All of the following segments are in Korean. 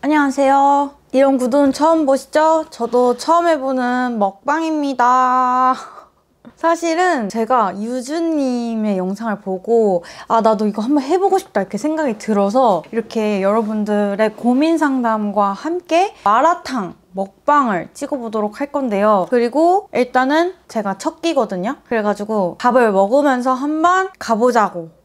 안녕하세요. 이런 구도는 처음 보시죠? 저도 처음 해보는 먹방입니다. 사실은 제가 유주님의 영상을 보고 나도 이거 한번 해보고 싶다 이렇게 생각이 들어서 이렇게 여러분들의 고민 상담과 함께 마라탕 먹방을 찍어보도록 할 건데요. 그리고 일단은 제가 첫 끼거든요. 그래가지고 밥을 먹으면서 한번 가보자고.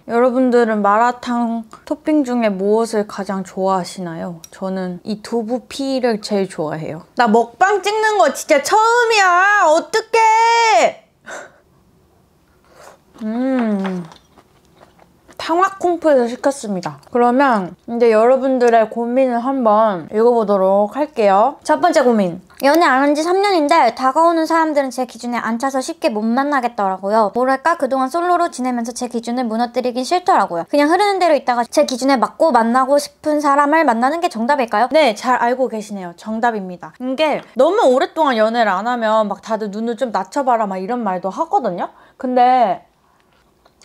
여러분들은 마라탕 토핑 중에 무엇을 가장 좋아하시나요? 저는 이 두부피를 제일 좋아해요. 나 먹방 찍는 거 진짜 처음이야! 어떡해! 탕화콩프에서 시켰습니다. 그러면 이제 여러분들의 고민을 한번 읽어보도록 할게요. 첫 번째 고민. 연애 안 한 지 3년인데 다가오는 사람들은 제 기준에 안 차서 쉽게 못 만나겠더라고요. 뭐랄까 그동안 솔로로 지내면서 제 기준을 무너뜨리긴 싫더라고요. 그냥 흐르는 대로 있다가 제 기준에 맞고 만나고 싶은 사람을 만나는 게 정답일까요? 네, 잘 알고 계시네요. 정답입니다. 이게 너무 오랫동안 연애를 안 하면 막 다들 눈을 좀 낮춰봐라 막 이런 말도 하거든요. 근데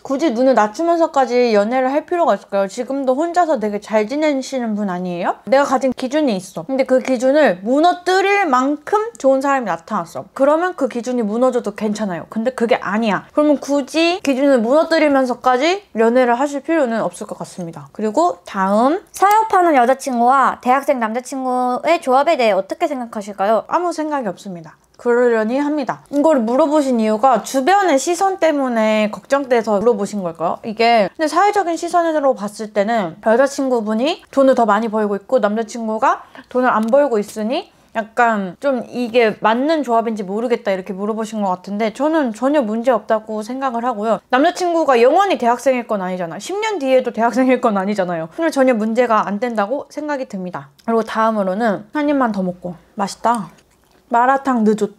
굳이 눈을 낮추면서까지 연애를 할 필요가 있을까요? 지금도 혼자서 되게 잘 지내시는 분 아니에요? 내가 가진 기준이 있어. 근데 그 기준을 무너뜨릴 만큼 좋은 사람이 나타났어. 그러면 그 기준이 무너져도 괜찮아요. 근데 그게 아니야. 그러면 굳이 기준을 무너뜨리면서까지 연애를 하실 필요는 없을 것 같습니다. 그리고 다음. 사업하는 여자친구와 대학생 남자친구의 조합에 대해 어떻게 생각하실까요? 아무 생각이 없습니다. 그러려니 합니다. 이걸 물어보신 이유가 주변의 시선 때문에 걱정돼서 물어보신 걸까요? 이게 근데 사회적인 시선으로 봤을 때는 여자친구분이 돈을 더 많이 벌고 있고 남자친구가 돈을 안 벌고 있으니 약간 좀 이게 맞는 조합인지 모르겠다 이렇게 물어보신 것 같은데 저는 전혀 문제 없다고 생각을 하고요. 남자친구가 영원히 대학생일 건 아니잖아요. 10년 뒤에도 대학생일 건 아니잖아요. 그래서 전혀 문제가 안 된다고 생각이 듭니다. 그리고 다음으로는 한 입만 더 먹고 맛있다. 마라탕 늦었.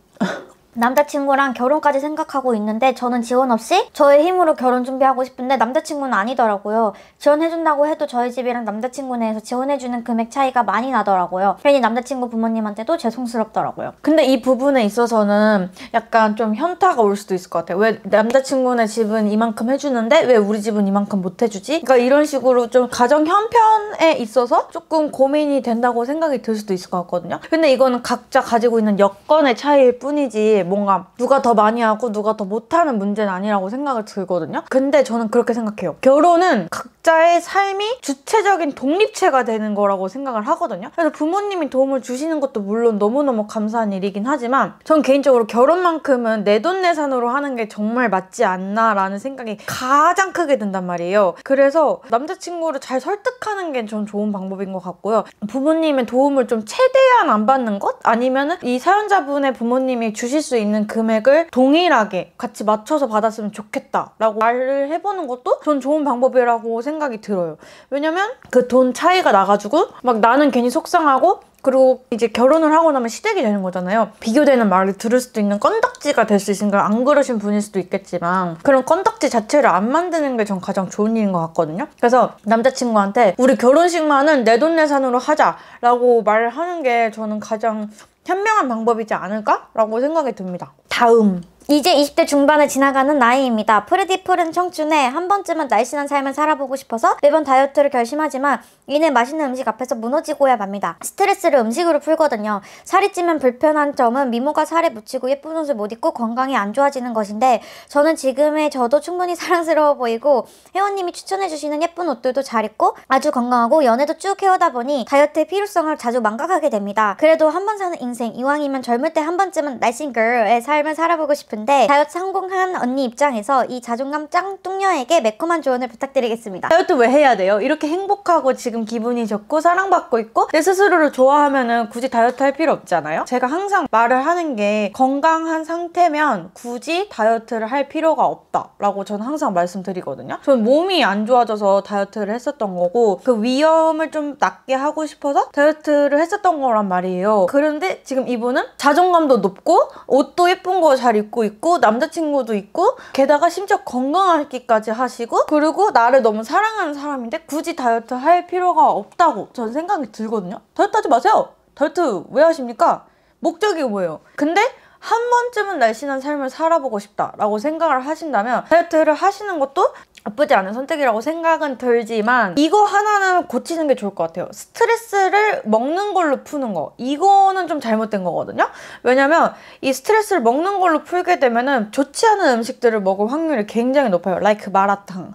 남자친구랑 결혼까지 생각하고 있는데 저는 지원 없이 저의 힘으로 결혼 준비하고 싶은데 남자친구는 아니더라고요. 지원해준다고 해도 저희 집이랑 남자친구 내에서 지원해주는 금액 차이가 많이 나더라고요. 괜히 남자친구 부모님한테도 죄송스럽더라고요. 근데 이 부분에 있어서는 약간 좀 현타가 올 수도 있을 것 같아요. 왜 남자친구네 집은 이만큼 해주는데 왜 우리 집은 이만큼 못 해주지? 그러니까 이런 식으로 좀 가정 형편에 있어서 조금 고민이 된다고 생각이 들 수도 있을 것 같거든요. 근데 이거는 각자 가지고 있는 여건의 차이일 뿐이지 뭔가 누가 더 많이 하고 누가 더 못하는 문제는 아니라고 생각을 들거든요. 근데 저는 그렇게 생각해요. 결혼은 각자의 삶이 주체적인 독립체가 되는 거라고 생각을 하거든요. 그래서 부모님이 도움을 주시는 것도 물론 너무너무 감사한 일이긴 하지만 전 개인적으로 결혼만큼은 내돈내산으로 하는 게 정말 맞지 않나라는 생각이 가장 크게 든단 말이에요. 그래서 남자친구를 잘 설득하는 게 전 좋은 방법인 것 같고요. 부모님의 도움을 좀 최대한 안 받는 것? 아니면은 이 사연자분의 부모님이 주실 수 있는 금액을 동일하게 같이 맞춰서 받았으면 좋겠다라고 말을 해보는 것도 전 좋은 방법이라고 생각이 들어요. 왜냐면 그 돈 차이가 나가지고 막 나는 괜히 속상하고 그리고 이제 결혼을 하고 나면 시댁이 되는 거잖아요. 비교되는 말을 들을 수도 있는 건덕지가 될 수 있으니까 안 그러신 분일 수도 있겠지만 그런 건덕지 자체를 안 만드는 게 전 가장 좋은 일인 것 같거든요. 그래서 남자친구한테 우리 결혼식만은 내돈내산으로 하자라고 말을 하는 게 저는 가장 현명한 방법이지 않을까라고 생각이 듭니다. 다음. 이제 20대 중반을 지나가는 나이입니다. 푸르디 푸른 청춘에 한 번쯤은 날씬한 삶을 살아보고 싶어서 매번 다이어트를 결심하지만 이내 맛있는 음식 앞에서 무너지고야 맙니다. 스트레스를 음식으로 풀거든요. 살이 찌면 불편한 점은 미모가 살에 묻히고 예쁜 옷을 못 입고 건강이 안 좋아지는 것인데 저는 지금의 저도 충분히 사랑스러워 보이고 회원님이 추천해주시는 예쁜 옷들도 잘 입고 아주 건강하고 연애도 쭉 해오다 보니 다이어트의 필요성을 자주 망각하게 됩니다. 그래도 한 번 사는 인생 이왕이면 젊을 때 한 번쯤은 날씬 걸의 삶을 살아보고 싶은데 다이어트 성공한 언니 입장에서 이 자존감 짱뚱녀에게 매콤한 조언을 부탁드리겠습니다. 다이어트 왜 해야 돼요? 이렇게 행복하고 지금 기분이 좋고 사랑받고 있고 내 스스로를 좋아하면은 굳이 다이어트 할 필요 없잖아요? 제가 항상 말을 하는 게 건강한 상태면 굳이 다이어트를 할 필요가 없다라고 저는 항상 말씀드리거든요. 저는 몸이 안 좋아져서 다이어트를 했었던 거고 그 위험을 좀 낮게 하고 싶어서 다이어트를 했었던 거란 말이에요. 그런데 지금 이분은 자존감도 높고 옷도 예쁜 거 잘 입고 있고 남자친구도 있고 게다가 심지어 건강하기까지 하시고 그리고 나를 너무 사랑하는 사람인데 굳이 다이어트 할 필요가 없다고 저는 생각이 들거든요. 다이어트 하지 마세요. 다이어트 왜 하십니까? 목적이 뭐예요? 근데 한 번쯤은 날씬한 삶을 살아보고 싶다라고 생각을 하신다면 다이어트를 하시는 것도 나쁘지 않은 선택이라고 생각은 들지만 이거 하나는 고치는 게 좋을 것 같아요. 스트레스를 먹는 걸로 푸는 거. 이거는 좀 잘못된 거거든요. 왜냐면 이 스트레스를 먹는 걸로 풀게 되면은 좋지 않은 음식들을 먹을 확률이 굉장히 높아요. like 마라탕.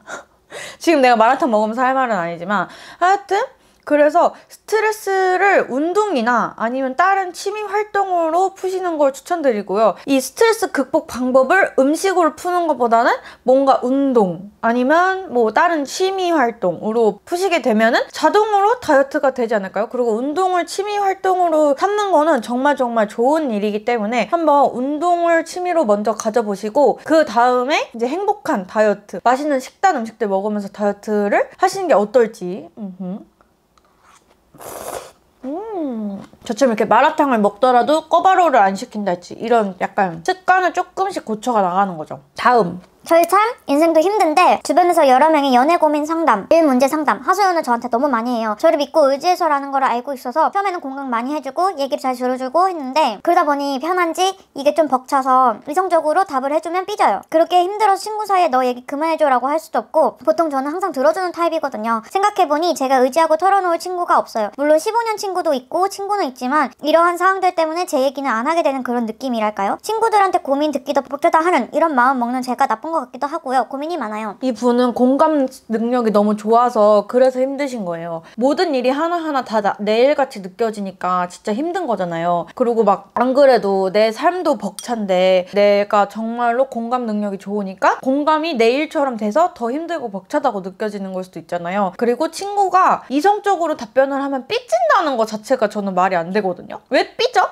지금 내가 마라탕 먹으면서 할 말은 아니지만 하여튼 그래서 스트레스를 운동이나 아니면 다른 취미 활동으로 푸시는 걸 추천드리고요. 이 스트레스 극복 방법을 음식으로 푸는 것보다는 뭔가 운동 아니면 뭐 다른 취미 활동으로 푸시게 되면은 자동으로 다이어트가 되지 않을까요? 그리고 운동을 취미 활동으로 삼는 거는 정말 좋은 일이기 때문에 한번 운동을 취미로 먼저 가져보시고 그 다음에 이제 행복한 다이어트, 맛있는 식단 음식들 먹으면서 다이어트를 하시는 게 어떨지. 저처럼 이렇게 마라탕을 먹더라도 꿔바로우를 안 시킨다 했지. 이런 약간 습관을 조금씩 고쳐가 나가는 거죠. 다음. 저희 참 인생도 힘든데 주변에서 여러 명이 연애 고민 상담, 일 문제 상담, 하소연을 저한테 너무 많이 해요. 저를 믿고 의지해서라는 걸 알고 있어서 처음에는 공감 많이 해주고 얘기를 잘 들어주고 했는데 그러다 보니 편한지 이게 좀 벅차서 이성적으로 답을 해주면 삐져요. 그렇게 힘들어서 친구 사이에 너 얘기 그만해줘라고 할 수도 없고 보통 저는 항상 들어주는 타입이거든요. 생각해보니 제가 의지하고 털어놓을 친구가 없어요. 물론 15년 친구도 있고 친구는 있지만 이러한 상황들 때문에 제 얘기는 안 하게 되는 그런 느낌이랄까요? 친구들한테 고민 듣기도 벅차다 하는 이런 마음 먹는 제가 나쁜 것 같기도 하고요. 고민이 많아요. 이분은 공감 능력이 너무 좋아서 그래서 힘드신 거예요. 모든 일이 하나하나 다 내일같이 느껴지니까 진짜 힘든 거잖아요. 그리고 막 안 그래도 내 삶도 벅찬데 내가 정말로 공감 능력이 좋으니까 공감이 내일처럼 돼서 더 힘들고 벅차다고 느껴지는 걸 수도 있잖아요. 그리고 친구가 이성적으로 답변을 하면 삐진다는 것 자체가 저는 말이 안 되거든요. 왜 삐져?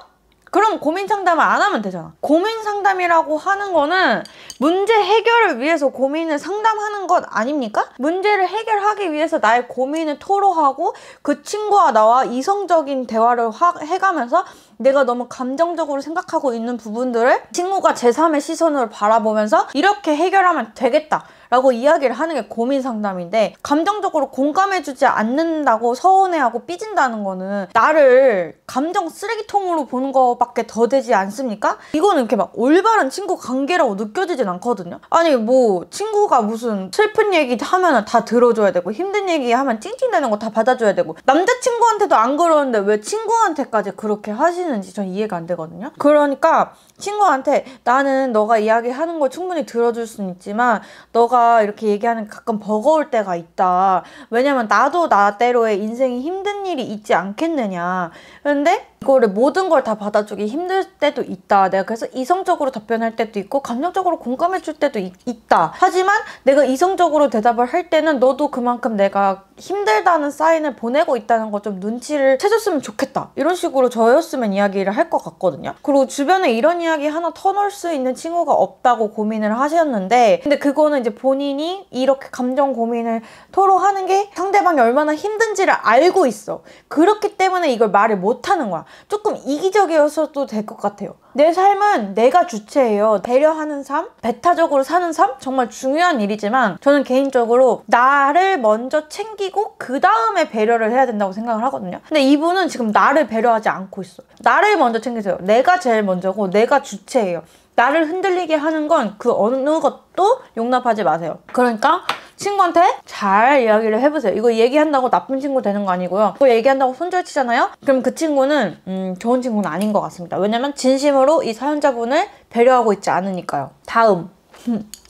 그럼 고민 상담을 안 하면 되잖아. 고민 상담이라고 하는 거는 문제 해결을 위해서 고민을 상담하는 것 아닙니까? 문제를 해결하기 위해서 나의 고민을 토로하고 그 친구와 나와 이성적인 대화를 해가면서 내가 너무 감정적으로 생각하고 있는 부분들을 친구가 제3의 시선으로 바라보면서 이렇게 해결하면 되겠다 라고 이야기를 하는 게 고민 상담인데 감정적으로 공감해주지 않는다고 서운해하고 삐진다는 거는 나를 감정 쓰레기통으로 보는 거밖에 더 되지 않습니까? 이거는 이렇게 막 올바른 친구 관계라고 느껴지진 않거든요. 아니 뭐 친구가 무슨 슬픈 얘기 하면 다 들어줘야 되고 힘든 얘기 하면 찡찡대는 거 다 받아줘야 되고 남자친구한테도 안 그러는데 왜 친구한테까지 그렇게 하시는지 전 이해가 안 되거든요. 그러니까 친구한테 나는 너가 이야기하는 걸 충분히 들어줄 수는 있지만 너가 이렇게 얘기하는 게 가끔 버거울 때가 있다. 왜냐면 나도 나대로의 인생이 힘든 일이 있지 않겠느냐. 그런데 이거를 모든 걸 다 받아주기 힘들 때도 있다. 내가 그래서 이성적으로 답변할 때도 있고 감정적으로 공감해 줄 때도 있다. 하지만 내가 이성적으로 대답을 할 때는 너도 그만큼 내가 힘들다는 사인을 보내고 있다는 거 좀 눈치를 채줬으면 좋겠다. 이런 식으로 저였으면 이야기를 할 것 같거든요. 그리고 주변에 이런 이야기 하나 터놓을 수 있는 친구가 없다고 고민을 하셨는데 근데 그거는 이제 본인이 이렇게 감정 고민을 토로하는 게 상대방이 얼마나 힘든지를 알고 있어. 그렇기 때문에 이걸 말을 못하는 거야. 조금 이기적이어서도 될 것 같아요. 내 삶은 내가 주체예요. 배려하는 삶, 배타적으로 사는 삶 정말 중요한 일이지만 저는 개인적으로 나를 먼저 챙기고 그 다음에 배려를 해야 된다고 생각을 하거든요. 근데 이분은 지금 나를 배려하지 않고 있어. 나를 먼저 챙기세요. 내가 제일 먼저고 내가 주체예요. 나를 흔들리게 하는 건 그 어느 것도 용납하지 마세요. 그러니까 친구한테 잘 이야기를 해보세요. 이거 얘기한다고 나쁜 친구 되는 거 아니고요. 이거 얘기한다고 손절치잖아요? 그럼 그 친구는 좋은 친구는 아닌 것 같습니다. 왜냐면 진심으로 이 사연자분을 배려하고 있지 않으니까요. 다음.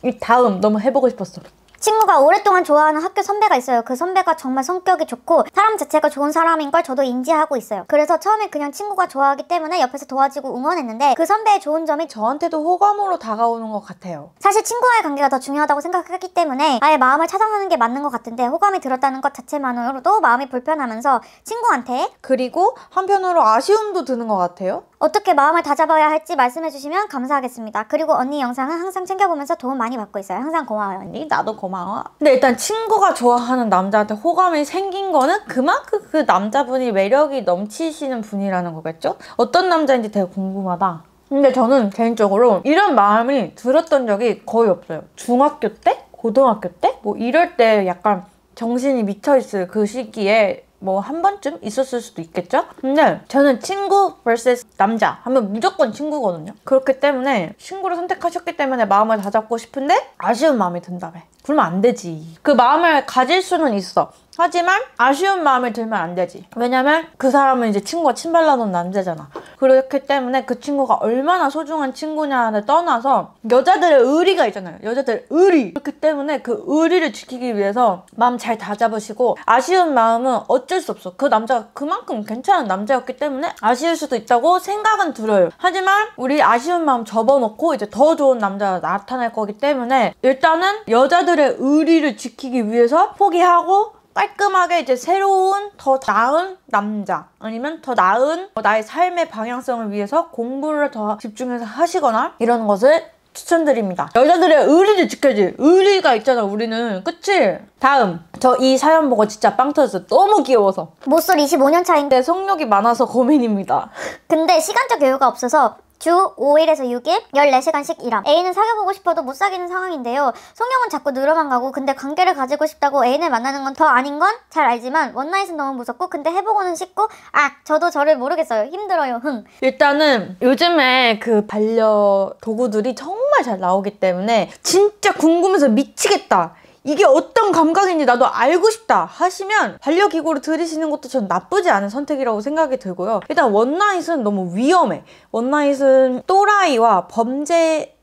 이 다음 너무 해보고 싶었어. 친구가 오랫동안 좋아하는 학교 선배가 있어요. 그 선배가 정말 성격이 좋고 사람 자체가 좋은 사람인 걸 저도 인지하고 있어요. 그래서 처음에 그냥 친구가 좋아하기 때문에 옆에서 도와주고 응원했는데 그 선배의 좋은 점이 저한테도 호감으로 다가오는 것 같아요. 사실 친구와의 관계가 더 중요하다고 생각하기 때문에 아예 마음을 찾아가는 게 맞는 것 같은데 호감이 들었다는 것 자체만으로도 마음이 불편하면서 친구한테 그리고 한편으로 아쉬움도 드는 것 같아요. 어떻게 마음을 다잡아야 할지 말씀해주시면 감사하겠습니다. 그리고 언니 영상은 항상 챙겨보면서 도움 많이 받고 있어요. 항상 고마워요 언니. 나도 고마워. 근데 일단 친구가 좋아하는 남자한테 호감이 생긴 거는 그만큼 그 남자분이 매력이 넘치시는 분이라는 거겠죠? 어떤 남자인지 되게 궁금하다. 근데 저는 개인적으로 이런 마음이 들었던 적이 거의 없어요. 중학교 때? 고등학교 때? 뭐 이럴 때 약간 정신이 미쳐있을 그 시기에 뭐 한 번쯤 있었을 수도 있겠죠? 근데 저는 친구 vs 남자 하면 무조건 친구거든요. 그렇기 때문에 친구를 선택하셨기 때문에 마음을 다잡고 싶은데 아쉬운 마음이 든다며. 그러면 안 되지. 그 마음을 가질 수는 있어. 하지만 아쉬운 마음이 들면 안 되지. 왜냐면 그 사람은 이제 친구가 침발라놓은 남자잖아. 그렇기 때문에 그 친구가 얼마나 소중한 친구냐를 떠나서 여자들의 의리가 있잖아요. 여자들의 의리. 그렇기 때문에 그 의리를 지키기 위해서 마음 잘 다잡으시고, 아쉬운 마음은 어쩔 수 없어. 그 남자가 그만큼 괜찮은 남자였기 때문에 아쉬울 수도 있다고 생각은 들어요. 하지만 우리 아쉬운 마음 접어놓고 이제 더 좋은 남자가 나타날 거기 때문에 일단은 여자들의 의리를 지키기 위해서 포기하고 깔끔하게 이제 새로운 더 나은 남자, 아니면 더 나은 나의 삶의 방향성을 위해서 공부를 더 집중해서 하시거나 이런 것을 추천드립니다. 여자들의 의리를 지켜야지. 의리가 있잖아, 우리는. 그치? 다음. 저 이 사연 보고 진짜 빵 터졌어요. 너무 귀여워서. 모쏠 25년 차인데 성욕이 많아서 고민입니다. 근데 시간적 여유가 없어서 주 5일에서 6일 14시간씩 일함. 애인은 사귀어보고 싶어도 못 사귀는 상황인데요. 성욕은 자꾸 늘어만 가고, 근데 관계를 가지고 싶다고 애인을 만나는 건 더 아닌 건 잘 알지만 원나잇은 너무 무섭고, 근데 해보고는 싶고, 저도 저를 모르겠어요. 힘들어요. 일단은 요즘에 그 반려 도구들이 정말 잘 나오기 때문에 진짜 궁금해서 미치겠다, 이게 어떤 감각인지 나도 알고 싶다 하시면 반려기구를 들이시는 것도 전 나쁘지 않은 선택이라고 생각이 들고요. 일단 원나잇은 너무 위험해. 원나잇은 또라이와 범죄에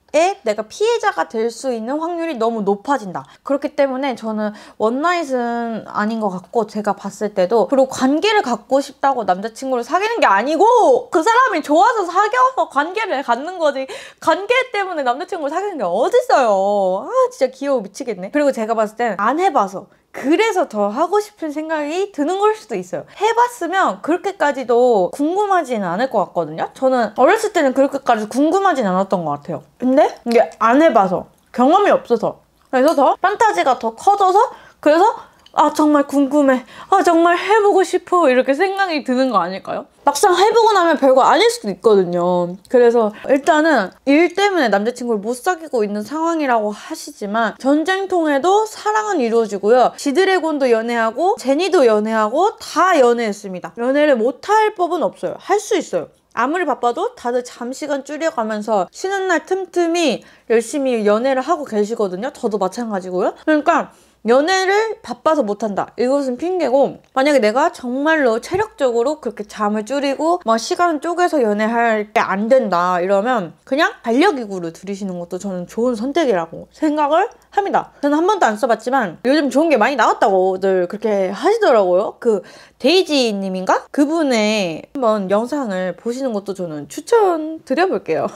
내가 피해자가 될 수 있는 확률이 너무 높아진다. 그렇기 때문에 저는 원나잇은 아닌 것 같고, 제가 봤을 때도. 그리고 관계를 갖고 싶다고 남자친구를 사귀는 게 아니고 그 사람이 좋아서 사귀어서 관계를 갖는 거지, 관계 때문에 남자친구를 사귀는 게 어딨어요. 진짜 귀여워 미치겠네. 그리고 제가 봤을 땐 안 해봐서 그래서 더 하고 싶은 생각이 드는 걸 수도 있어요. 해봤으면 그렇게까지도 궁금하지는 않을 것 같거든요. 저는 어렸을 때는 그렇게까지 궁금하진 않았던 것 같아요. 근데 이게 안 해봐서, 경험이 없어서, 그래서 더 판타지가 더 커져서, 그래서 정말 궁금해, 정말 해보고 싶어, 이렇게 생각이 드는 거 아닐까요? 막상 해보고 나면 별거 아닐 수도 있거든요. 그래서 일단은 일 때문에 남자친구를 못 사귀고 있는 상황이라고 하시지만, 전쟁통에도 사랑은 이루어지고요. 지드래곤도 연애하고 제니도 연애하고 다 연애했습니다. 연애를 못할 법은 없어요. 할 수 있어요. 아무리 바빠도 다들 잠시간 줄여가면서 쉬는 날 틈틈이 열심히 연애를 하고 계시거든요. 저도 마찬가지고요. 그러니까 연애를 바빠서 못한다, 이것은 핑계고, 만약에 내가 정말로 체력적으로 그렇게 잠을 줄이고 막 시간을 쪼개서 연애할 게 안 된다 이러면 그냥 반려기구를 들이시는 것도 저는 좋은 선택이라고 생각을 합니다. 저는 한 번도 안 써봤지만 요즘 좋은 게 많이 나왔다고들 그렇게 하시더라고요. 그 데이지 님인가? 그분의 한번 영상을 보시는 것도 저는 추천드려볼게요.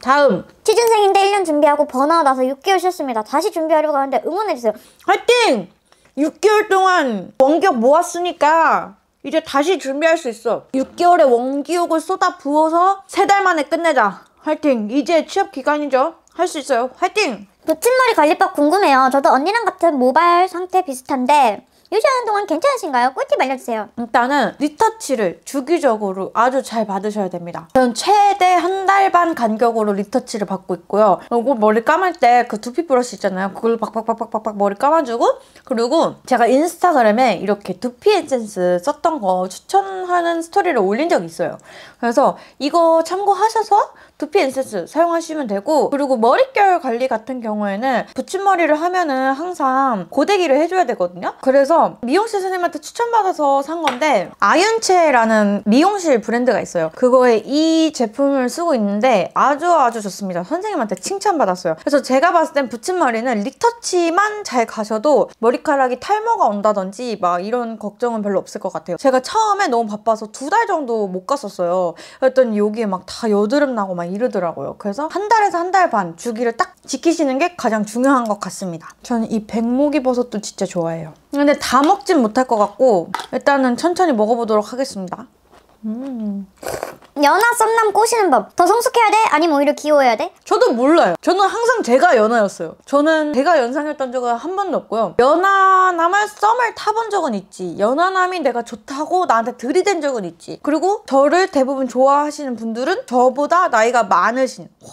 다음. 취준생인데 1년 준비하고 번아웃 나서 6개월 쉬었습니다. 다시 준비하려고 하는데 응원해주세요. 화이팅! 6개월 동안 원기옥 모았으니까 이제 다시 준비할 수 있어. 6개월의 원기옥을 쏟아 부어서 3달 만에 끝내자. 화이팅! 이제 취업 기간이죠. 할 수 있어요. 화이팅! 붙임머리 관리법 궁금해요. 저도 언니랑 같은 모발 상태 비슷한데 유지하는 동안 괜찮으신가요? 꿀팁 알려주세요. 일단은 리터치를 주기적으로 아주 잘 받으셔야 됩니다. 저는 최대 1달 반 간격으로 리터치를 받고 있고요. 그리고 머리 감을 때 그 두피 브러쉬 있잖아요. 그걸 박박박박박 머리 감아주고, 그리고 제가 인스타그램에 이렇게 두피 에센스 썼던 거 추천하는 스토리를 올린 적이 있어요. 그래서 이거 참고하셔서 두피 에센스 사용하시면 되고, 그리고 머릿결 관리 같은 경우에는 붙임머리를 하면은 항상 고데기를 해줘야 되거든요. 그래서 미용실 선생님한테 추천받아서 산 건데, 아윤체라는 미용실 브랜드가 있어요. 그거에 이 제품을 쓰고 있는데 아주 좋습니다. 선생님한테 칭찬받았어요. 그래서 제가 봤을 땐 붙임머리는 리터치만 잘 가셔도 머리카락이 탈모가 온다든지 막 이런 걱정은 별로 없을 것 같아요. 제가 처음에 너무 바빠서 2달 정도 못 갔었어요. 그랬더니 여기에 막 다 여드름 나고 막 이러더라고요. 그래서 1달에서 1달 반 주기를 딱 지키시는 게 가장 중요한 것 같습니다. 저는 이 백목이 버섯도 진짜 좋아해요. 근데 다 먹진 못할 것 같고 일단은 천천히 먹어보도록 하겠습니다. 연하 썸남 꼬시는 법. 더 성숙해야 돼? 아니면 오히려 귀여워야 돼? 저도 몰라요. 저는 항상 제가 연하였어요. 저는 제가 연상했던 적은 한 번도 없고요. 연하남을 썸을 타본 적은 있지. 연하남이 내가 좋다고 나한테 들이댄 적은 있지. 그리고 저를 대부분 좋아하시는 분들은 저보다 나이가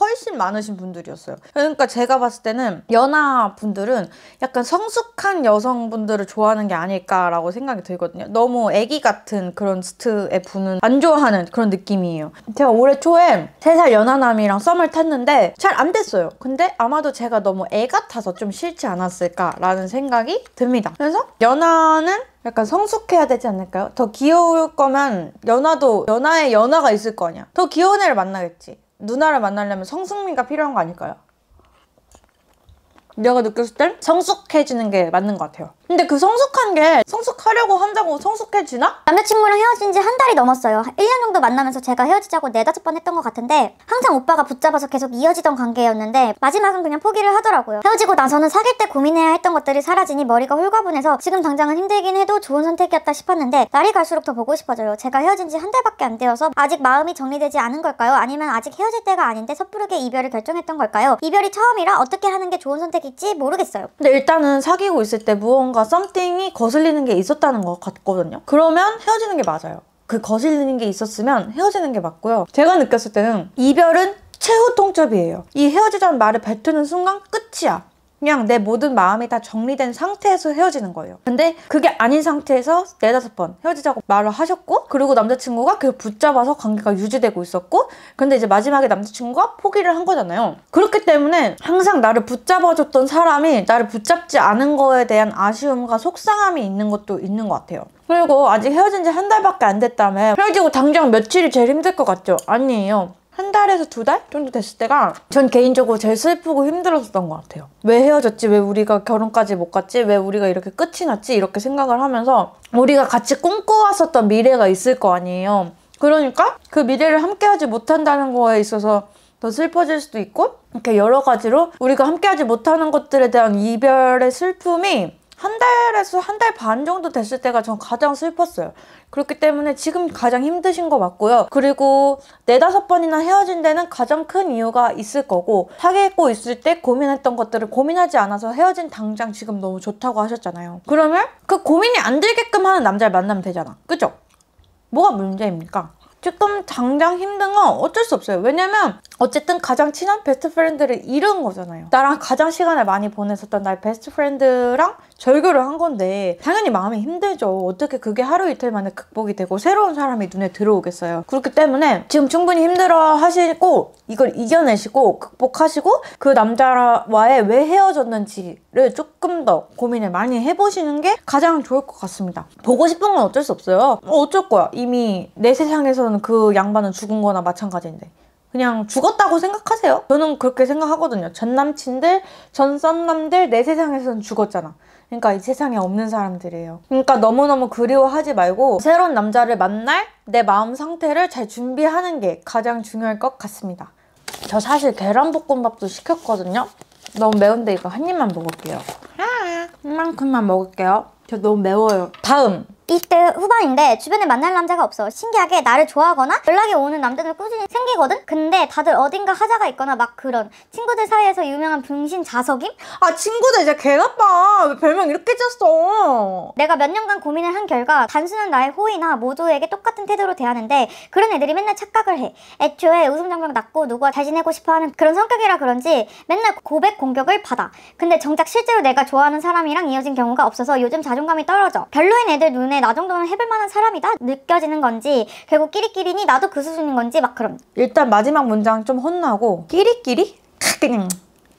훨씬 많으신 분들이었어요. 그러니까 제가 봤을 때는 연하분들은 약간 성숙한 여성분들을 좋아하는 게 아닐까라고 생각이 들거든요. 너무 애기 같은 그런 스트에 부는 저는 안 좋아하는 그런 느낌이에요. 제가 올해 초에 3살 연하남이랑 썸을 탔는데 잘 안 됐어요. 근데 아마도 제가 너무 애 같아서 좀 싫지 않았을까라는 생각이 듭니다. 그래서 연하는 약간 성숙해야 되지 않을까요? 더 귀여울 거면 연하에 연하가 있을 거 아니야. 더 귀여운 애를 만나겠지. 누나를 만나려면 성숙미가 필요한 거 아닐까요? 내가 느꼈을 땐 성숙해지는 게 맞는 것 같아요. 근데 그 성숙한 게 성숙하려고 한다고 성숙해지나? 남자친구랑 헤어진 지 한 달이 넘었어요. 1년 정도 만나면서 제가 헤어지자고 4-5번 했던 것 같은데 항상 오빠가 붙잡아서 계속 이어지던 관계였는데 마지막은 그냥 포기를 하더라고요. 헤어지고 나서는 사귈 때 고민해야 했던 것들이 사라지니 머리가 홀가분해서 지금 당장은 힘들긴 해도 좋은 선택이었다 싶었는데 날이 갈수록 더 보고 싶어져요. 제가 헤어진 지 한 달밖에 안 되어서 아직 마음이 정리되지 않은 걸까요? 아니면 아직 헤어질 때가 아닌데 섣부르게 이별을 결정했던 걸까요? 이별이 처음이라 어떻게 하는 게 좋은 선택일지 모르겠어요. 근데 일단은 사귀고 있을 때 무언가 썸띵이 거슬리는 게 있었다는 것 같거든요. 그러면 헤어지는 게 맞아요. 그 거슬리는 게 있었으면 헤어지는 게 맞고요. 제가 느꼈을 때는 이별은 최후 통첩이에요. 이 헤어지자는 말을 뱉는 순간 끝이야. 그냥 내 모든 마음이 다 정리된 상태에서 헤어지는 거예요. 근데 그게 아닌 상태에서 4-5번 헤어지자고 말을 하셨고, 그리고 남자친구가 그걸 붙잡아서 관계가 유지되고 있었고, 근데 이제 마지막에 남자친구가 포기를 한 거잖아요. 그렇기 때문에 항상 나를 붙잡아줬던 사람이 나를 붙잡지 않은 거에 대한 아쉬움과 속상함이 있는 것도 있는 것 같아요. 그리고 아직 헤어진 지 한 달밖에 안 됐다며 헤어지고 당장 며칠이 제일 힘들 것 같죠? 아니에요. 1달에서 2달 정도 됐을 때가 전 개인적으로 제일 슬프고 힘들었던 것 같아요. 왜 헤어졌지? 왜 우리가 결혼까지 못 갔지? 왜 우리가 이렇게 끝이 났지? 이렇게 생각을 하면서 우리가 같이 꿈꿔왔었던 미래가 있을 거 아니에요. 그러니까 그 미래를 함께하지 못한다는 거에 있어서 더 슬퍼질 수도 있고, 이렇게 여러 가지로 우리가 함께하지 못하는 것들에 대한 이별의 슬픔이 1달에서 1달 반 정도 됐을 때가 전 가장 슬펐어요. 그렇기 때문에 지금 가장 힘드신 거 맞고요. 그리고 4-5번이나 헤어진 데는 가장 큰 이유가 있을 거고, 사귀고 있을 때 고민했던 것들을 고민하지 않아서 헤어진 당장 지금 너무 좋다고 하셨잖아요. 그러면 그 고민이 안 들게끔 하는 남자를 만나면 되잖아. 그죠? 뭐가 문제입니까? 지금 당장 힘든 건 어쩔 수 없어요. 왜냐면 어쨌든 가장 친한 베스트 프렌드를 잃은 거잖아요. 나랑 가장 시간을 많이 보냈었던 나의 베스트 프렌드랑 절교를 한 건데 당연히 마음이 힘들죠. 어떻게 그게 하루 이틀 만에 극복이 되고 새로운 사람이 눈에 들어오겠어요. 그렇기 때문에 지금 충분히 힘들어 하시고 이걸 이겨내시고 극복하시고 그 남자와의 왜 헤어졌는지를 조금 더 고민을 많이 해보시는 게 가장 좋을 것 같습니다. 보고 싶은 건 어쩔 수 없어요. 어쩔 거야. 이미 내 세상에서는 그 양반은 죽은 거나 마찬가지인데. 그냥 죽었다고 생각하세요. 저는 그렇게 생각하거든요. 전 남친들, 전 썸남들 내 세상에서는 죽었잖아. 그러니까 이 세상에 없는 사람들이에요. 그러니까 너무너무 그리워하지 말고 새로운 남자를 만날 내 마음 상태를 잘 준비하는 게 가장 중요할 것 같습니다. 저 사실 계란볶음밥도 시켰거든요. 너무 매운데 이거 한 입만 먹을게요. 이만큼만 먹을게요. 저 너무 매워요. 다음! 20대 후반인데 주변에 만날 남자가 없어. 신기하게 나를 좋아하거나 연락이 오는 남자들 꾸준히 생기거든? 근데 다들 어딘가 하자가 있거나 막 그런 친구들 사이에서 유명한 병신 자석임? 아 친구들 이제 개나빠. 왜 별명 이렇게 짰어? 내가 몇 년간 고민을 한 결과 단순한 나의 호의나 모두에게 똑같은 태도로 대하는데 그런 애들이 맨날 착각을 해. 애초에 웃음장벽 낮고 누구와 잘 지내고 싶어하는 그런 성격이라 그런지 맨날 고백 공격을 받아. 근데 정작 실제로 내가 좋아하는 사람이랑 이어진 경우가 없어서 요즘 자존감이 떨어져. 별로인 애들 눈에 나 정도는 해볼 만한 사람이다 느껴지는 건지 결국 끼리끼리니 나도 그 수준인 건지 막 그럼. 일단 마지막 문장 좀 혼나고 끼리끼리? 그냥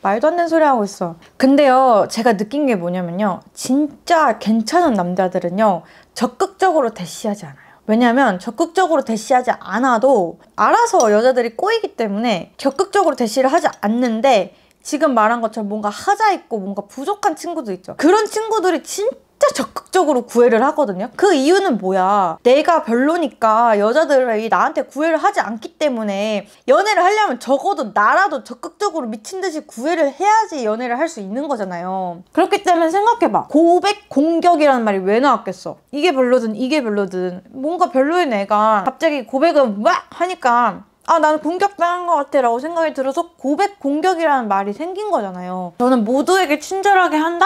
말도 안 되는 소리 하고 있어. 근데요 제가 느낀 게 뭐냐면요, 진짜 괜찮은 남자들은요 적극적으로 대시하지 않아요. 왜냐면 적극적으로 대시하지 않아도 알아서 여자들이 꼬이기 때문에 적극적으로 대시를 하지 않는데, 지금 말한 것처럼 뭔가 하자 있고 뭔가 부족한 친구도 있죠. 그런 친구들이 진짜 적극적으로 구애를 하거든요. 그 이유는 뭐야? 내가 별로니까 여자들이 나한테 구애를 하지 않기 때문에 연애를 하려면 적어도 나라도 적극적으로 미친 듯이 구애를 해야지 연애를 할 수 있는 거잖아요. 그렇기 때문에 생각해봐. 고백 공격이라는 말이 왜 나왔겠어? 이게 별로든 이게 별로든 뭔가 별로인 애가 갑자기 고백을 막 하니까 아 나는 공격당한 것 같아 라고 생각이 들어서 고백 공격이라는 말이 생긴 거잖아요. 저는 모두에게 친절하게 한다?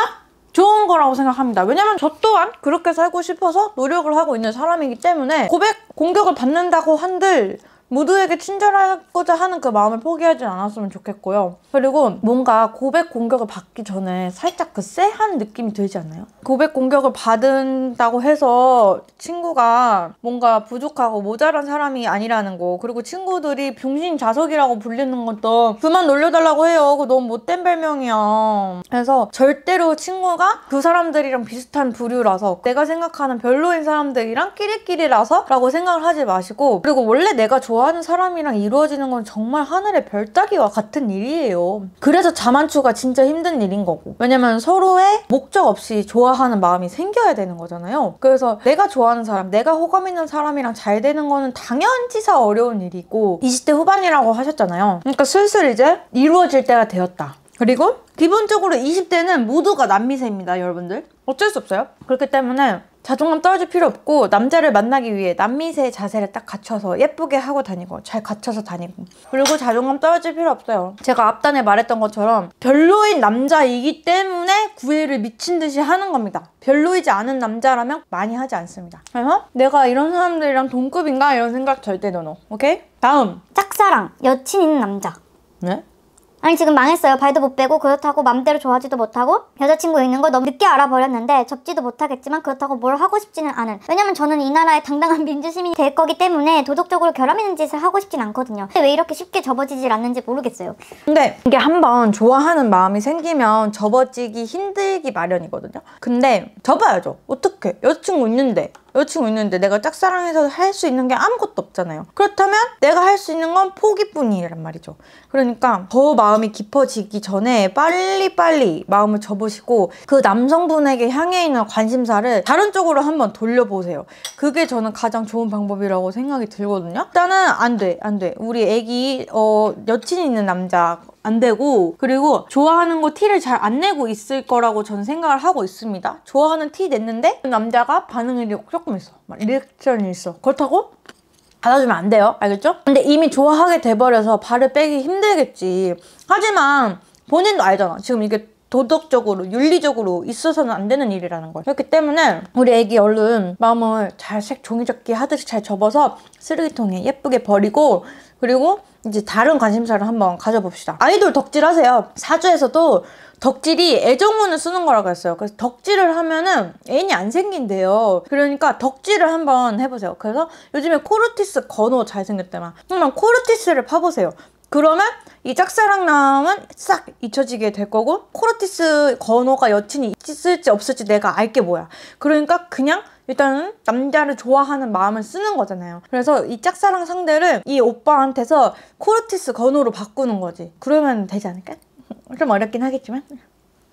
좋은 거라고 생각합니다. 왜냐면 저 또한 그렇게 살고 싶어서 노력을 하고 있는 사람이기 때문에 고백 공격을 받는다고 한들 모두에게 친절하고자 하는 그 마음을 포기하지 않았으면 좋겠고요. 그리고 뭔가 고백 공격을 받기 전에 살짝 그 쎄한 느낌이 들지 않나요? 고백 공격을 받은다고 해서 친구가 뭔가 부족하고 모자란 사람이 아니라는 거, 그리고 친구들이 병신자석이라고 불리는 것도 그만 놀려달라고 해요. 그거 너무 못된 별명이야. 그래서 절대로 친구가 그 사람들이랑 비슷한 부류라서, 내가 생각하는 별로인 사람들이랑 끼리끼리라서 라고 생각을 하지 마시고, 그리고 원래 내가 좋아하는 사람이랑 이루어지는 건 정말 하늘의 별 따기와 같은 일이에요. 그래서 자만추가 진짜 힘든 일인 거고, 왜냐면 서로의 목적 없이 좋아하는 마음이 생겨야 되는 거잖아요. 그래서 내가 좋아하는 사람, 내가 호감 있는 사람이랑 잘 되는 거는 당연지사 어려운 일이고, 20대 후반이라고 하셨잖아요. 그러니까 슬슬 이제 이루어질 때가 되었다. 그리고 기본적으로 20대는 모두가 남미세입니다, 여러분들. 어쩔 수 없어요. 그렇기 때문에 자존감 떨어질 필요 없고, 남자를 만나기 위해 남미세의 자세를 딱 갖춰서 예쁘게 하고 다니고, 잘 갖춰서 다니고, 그리고 자존감 떨어질 필요 없어요. 제가 앞단에 말했던 것처럼 별로인 남자이기 때문에 구애를 미친 듯이 하는 겁니다. 별로이지 않은 남자라면 많이 하지 않습니다. 그래서 내가 이런 사람들이랑 동급인가 이런 생각 절대 넣어. 오케이? 다음, 짝사랑, 여친 있는 남자. 네? 아니 지금 망했어요. 발도 못 빼고 그렇다고 맘대로 좋아하지도 못하고 여자친구 있는 걸 너무 늦게 알아버렸는데 접지도 못하겠지만 그렇다고 뭘 하고 싶지는 않은, 왜냐면 저는 이 나라의 당당한 민주시민이 될 거기 때문에 도덕적으로 결함 있는 짓을 하고 싶진 않거든요. 근데 왜 이렇게 쉽게 접어지질 않는지 모르겠어요. 근데 이게 한번 좋아하는 마음이 생기면 접어지기 힘들기 마련이거든요. 근데 접어야죠. 어떡해. 여자친구 있는데 내가 짝사랑해서 할 수 있는 게 아무것도 없잖아요. 그렇다면 내가 할 수 있는 건 포기뿐이란 말이죠. 그러니까 더 마음이 깊어지기 전에 빨리빨리 마음을 접으시고, 그 남성분에게 향해 있는 관심사를 다른 쪽으로 한번 돌려보세요. 그게 저는 가장 좋은 방법이라고 생각이 들거든요. 일단은 안 돼. 우리 애기 여친 있는 남자 안 되고, 그리고 좋아하는 거 티를 잘 안 내고 있을 거라고 저는 생각을 하고 있습니다. 좋아하는 티 냈는데 그 남자가 반응이 조금 있어. 막 리액션이 있어. 그렇다고 받아주면 안 돼요. 알겠죠? 근데 이미 좋아하게 돼버려서 발을 빼기 힘들겠지. 하지만 본인도 알잖아. 지금 이게 도덕적으로, 윤리적으로 있어서는 안 되는 일이라는 걸. 그렇기 때문에 우리 애기 얼른 마음을 잘 종이접기 하듯이 잘 접어서 쓰레기통에 예쁘게 버리고, 그리고 이제 다른 관심사를 한번 가져봅시다. 아이돌 덕질하세요. 사주에서도 덕질이 애정운을 쓰는 거라고 했어요. 그래서 덕질을 하면은 애인이 안 생긴대요. 그러니까 덕질을 한번 해보세요. 그래서 요즘에 코르티스 건호 잘생겼대만. 그러면 코르티스를 파보세요. 그러면 이 짝사랑남은 싹 잊혀지게 될 거고, 코르티스 건호가 여친이 있을지 없을지 내가 알게 뭐야. 그러니까 그냥 일단은 남자를 좋아하는 마음을 쓰는 거잖아요. 그래서 이 짝사랑 상대를 이 오빠한테서 코르티스 건호로 바꾸는 거지. 그러면 되지 않을까? 좀 어렵긴 하겠지만.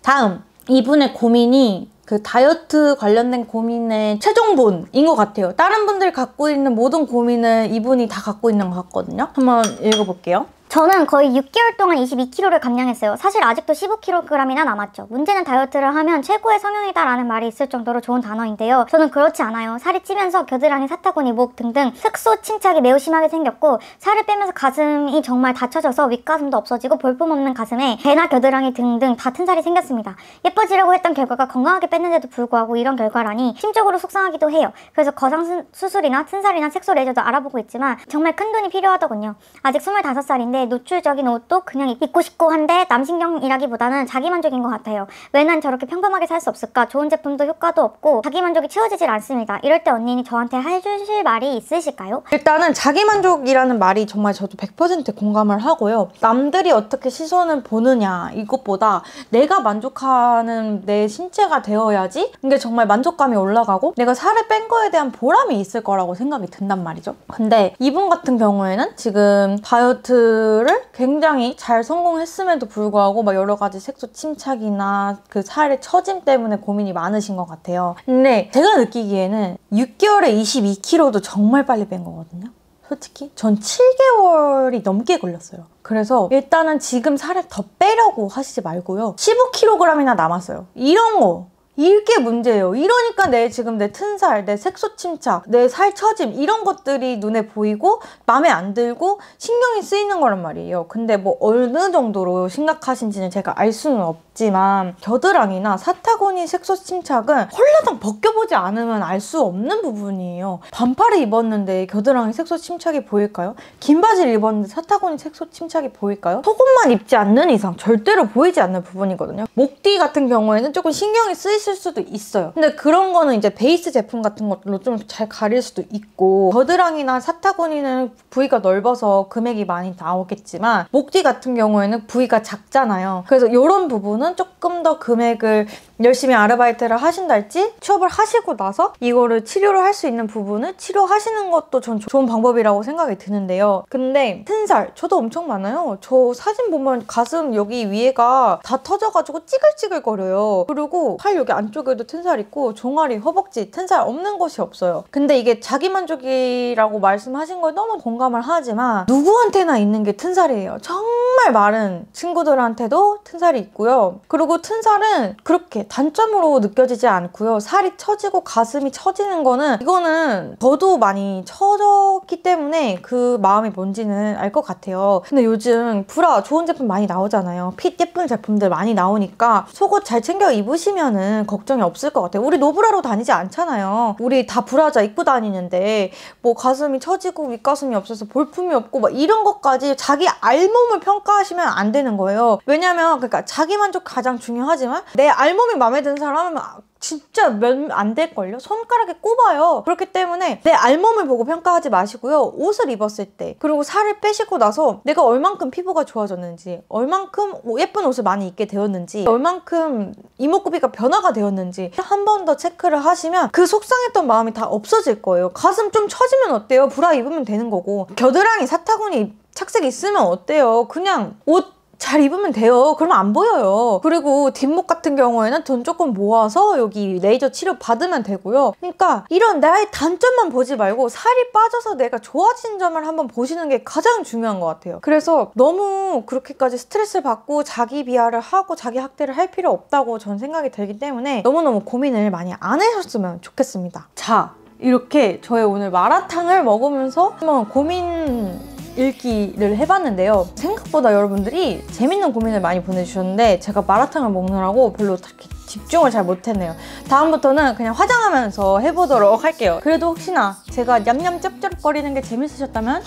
다음, 이분의 고민이 그 다이어트 관련된 고민의 최종본인 것 같아요. 다른 분들이 갖고 있는 모든 고민을 이분이 다 갖고 있는 것 같거든요. 한번 읽어볼게요. 저는 거의 6개월 동안 22kg를 감량했어요. 사실 아직도 15kg이나 남았죠. 문제는 다이어트를 하면 최고의 성형이다 라는 말이 있을 정도로 좋은 단어인데요. 저는 그렇지 않아요. 살이 찌면서 겨드랑이, 사타구니, 목 등등 색소 침착이 매우 심하게 생겼고, 살을 빼면서 가슴이 정말 닫혀져서 윗가슴도 없어지고 볼품없는 가슴에 배나 겨드랑이 등등 다 튼 살이 생겼습니다. 예뻐지려고 했던 결과가 건강하게 뺐는데도 불구하고 이런 결과라니 심적으로 속상하기도 해요. 그래서 거상 수술이나 튼살이나 색소 레이저도 알아보고 있지만 정말 큰 돈이 필요하더군요. 아직 25살인데 노출적인 옷도 그냥 입고 싶고 한데 남신경이라기보다는 자기만족인 것 같아요. 왜 난 저렇게 평범하게 살 수 없을까? 좋은 제품도 효과도 없고 자기만족이 채워지질 않습니다. 이럴 때 언니는 저한테 해주실 말이 있으실까요? 일단은 자기만족이라는 말이 정말 저도 100% 공감을 하고요. 남들이 어떻게 시선을 보느냐 이것보다 내가 만족하는 내 신체가 되어야지 이게 정말 만족감이 올라가고 내가 살을 뺀 거에 대한 보람이 있을 거라고 생각이 든단 말이죠. 근데 이분 같은 경우에는 지금 다이어트를 굉장히 잘 성공했음에도 불구하고 막 여러 가지 색소 침착이나 그 살의 처짐 때문에 고민이 많으신 것 같아요. 근데 제가 느끼기에는 6개월에 22kg도 정말 빨리 뺀 거거든요. 솔직히 전 7개월이 넘게 걸렸어요. 그래서 일단은 지금 살을 더 빼려고 하시지 말고요. 15kg이나 남았어요. 이런 거 이게 문제예요. 이러니까 지금 내 튼살, 내 색소 침착, 내 살 처짐 이런 것들이 눈에 보이고 마음에 안 들고 신경이 쓰이는 거란 말이에요. 근데 뭐 어느 정도로 심각하신지는 제가 알 수는 있지만 겨드랑이나 사타구니 색소 침착은 홀라당 벗겨보지 않으면 알 수 없는 부분이에요. 반팔을 입었는데 겨드랑이 색소 침착이 보일까요? 긴 바지를 입었는데 사타구니 색소 침착이 보일까요? 속옷만 입지 않는 이상 절대로 보이지 않는 부분이거든요. 목뒤 같은 경우에는 조금 신경이 쓰이실 수도 있어요. 근데 그런 거는 이제 베이스 제품 같은 것들로 좀 잘 가릴 수도 있고, 겨드랑이나 사타구니는 부위가 넓어서 금액이 많이 나오겠지만 목뒤 같은 경우에는 부위가 작잖아요. 그래서 이런 부분은 조금 더 금액을 열심히 아르바이트를 하신달지 취업을 하시고 나서 이거를 치료를 할 수 있는 부분을 치료하시는 것도 전 좋은 방법이라고 생각이 드는데요. 근데 튼살 저도 엄청 많아요. 저 사진 보면 가슴 여기 위에가 다 터져가지고 찌글찌글거려요. 그리고 팔 여기 안쪽에도 튼살 있고 종아리, 허벅지 튼살 없는 곳이 없어요. 근데 이게 자기만족이라고 말씀하신 거에 너무 공감을 하지만 누구한테나 있는 게 튼살이에요. 정말 마른 친구들한테도 튼살이 있고요. 그리고 튼살은 그렇게 단점으로 느껴지지 않고요. 살이 처지고 가슴이 처지는 거는, 이거는 저도 많이 처졌기 때문에 그 마음이 뭔지는 알 것 같아요. 근데 요즘 브라 좋은 제품 많이 나오잖아요. 핏 예쁜 제품들 많이 나오니까 속옷 잘 챙겨 입으시면은 걱정이 없을 것 같아요. 우리 노브라로 다니지 않잖아요. 우리 다 브라자 입고 다니는데 뭐 가슴이 처지고 윗가슴이 없어서 볼품이 없고 막 이런 것까지 자기 알몸을 평가하시면 안 되는 거예요. 왜냐면 그러니까 자기 만족 가장 중요하지만 내 알몸이 마음에 드는 사람은 진짜 몇 안 될걸요? 손가락에 꼽아요. 그렇기 때문에 내 알몸을 보고 평가하지 마시고요. 옷을 입었을 때, 그리고 살을 빼시고 나서 내가 얼만큼 피부가 좋아졌는지, 얼만큼 예쁜 옷을 많이 입게 되었는지, 얼만큼 이목구비가 변화가 되었는지 한 번 더 체크를 하시면 그 속상했던 마음이 다 없어질 거예요. 가슴 좀 처지면 어때요? 브라 입으면 되는 거고, 겨드랑이, 사타구니 착색 있으면 어때요? 그냥 옷 잘 입으면 돼요. 그러면 안 보여요. 그리고 뒷목 같은 경우에는 돈 조금 모아서 여기 레이저 치료 받으면 되고요. 그러니까 이런 나의 단점만 보지 말고 살이 빠져서 내가 좋아진 점을 한번 보시는 게 가장 중요한 것 같아요. 그래서 너무 그렇게까지 스트레스를 받고 자기 비하를 하고 자기 학대를 할 필요 없다고 전 생각이 들기 때문에 너무너무 고민을 많이 안 하셨으면 좋겠습니다. 자, 이렇게 저의 오늘 마라탕을 먹으면서 한번 고민 읽기를 해봤는데요. 생각보다 여러분들이 재밌는 고민을 많이 보내주셨는데 제가 마라탕을 먹느라고 별로 그렇게 집중을 잘 못했네요. 다음부터는 그냥 화장하면서 해보도록 할게요. 그래도 혹시나 제가 냠냠 짭짭거리는 게 재밌으셨다면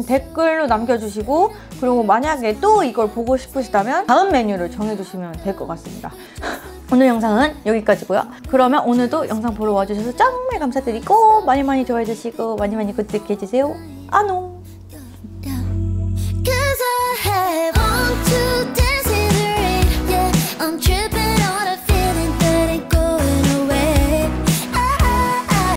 댓글로 남겨주시고, 그리고 만약에 또 이걸 보고 싶으시다면 다음 메뉴를 정해주시면 될 것 같습니다. 오늘 영상은 여기까지고요. 그러면 오늘도 영상 보러 와주셔서 정말 감사드리고 많이 좋아해주시고 많이 구독해주세요. 안녕.